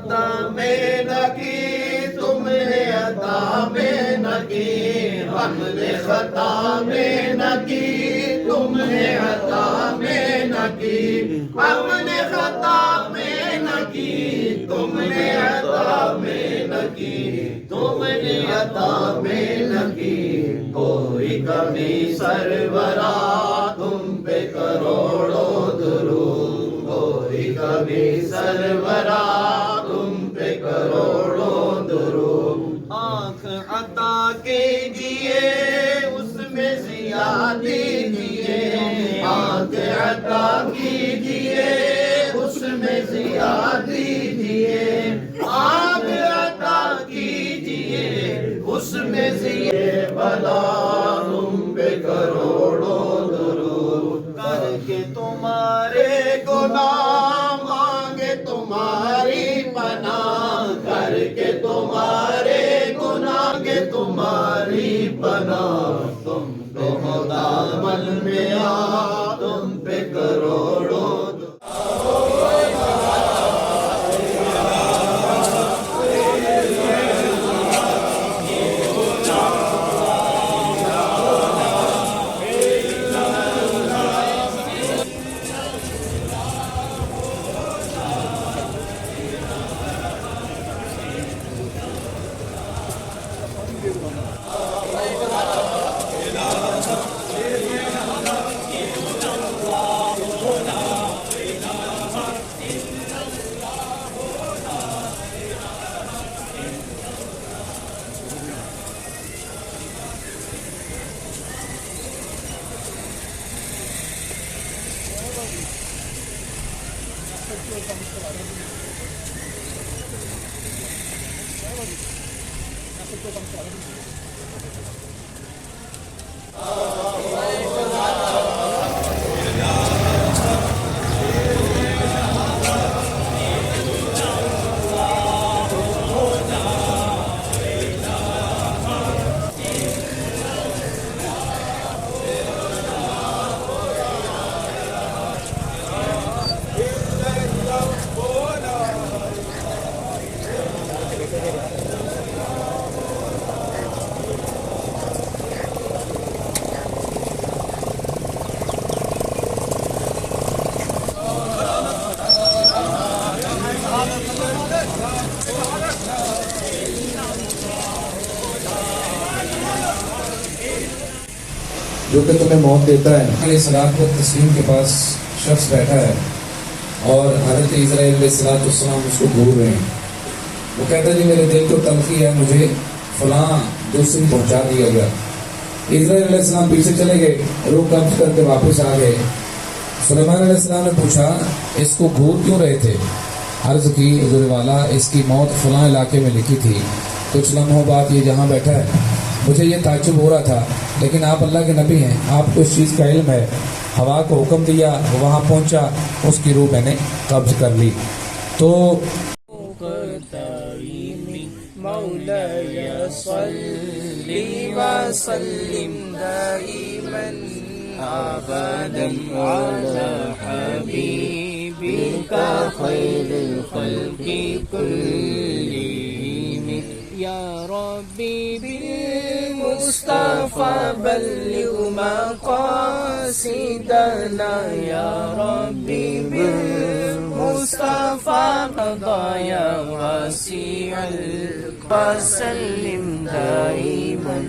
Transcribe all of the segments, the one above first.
अता में न की, तुमने अता में न की, हमने खता में न की, तुमने अता में न की, हमने खता में न की, तुमने अता में न की, तुमने अता में न की। कोई कभी सरवरा तुम पे करोड़ों दुरूद, कोई कभी सरवरा तुम पे करोड़ों दुरूद। आँख अता कीजिए उसमें ज़ियादती कीजिए, आँख अता कीजिए उसमें ज़ियादती कीजिए, आँख अता कीजिए उसमें ज़ियादती। भला तुम पे करोड़ों दुरूद, करके तुम्हारे गुनाह मांगे तुम्हारी पनाह, करके तुम्हारे गुनाह के तुम्हारी पनाह। तुम पे दामन में आ, तुम पे करोड़ों जो कि तुम्हें मौत देता है। सलात को तस्लीम के पास शख्स बैठा है और हज़रत इज़राइल अलैहिस्सलाम उसको घूर रहे हैं। वो कहता है जी मेरे दिल को तलखी है, मुझे फलां दूसरी पहुंचा दिया गया। इज़राइल अलैहिस्सलाम पीछे चले गए, रूह कब्ज करके वापस आ गए। सुलेमान अलैहिस्सलाम ने पूछा इसको घूर क्यों रहे थे? अर्ज की हुज़ूर वाला इसकी मौत फलां इलाके में लिखी थी, कुछ लम्हों बाद ये जहाँ बैठा है। मुझे ये ताज्जुब हो रहा था, लेकिन आप अल्लाह के नबी हैं, आपको इस चीज़ का इल्म है। हवा को हुक्म दिया, वो वहाँ पहुँचा, उसकी रूह मैंने कब्ज कर ली। तो या रब्बी बिल-मुस्तफ़ा बल्लिग़ मक़ासिदना, या रब्बी बिल-मुस्तफ़ा क़ज़ाया वासिअल वसल्लिम दाइमन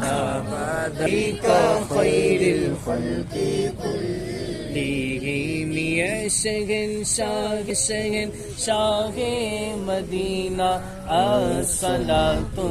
अबदा ख़ैरिल ख़ल्क़ि कुल्लिहिम। या शहंशाह मदीना अस्सलातु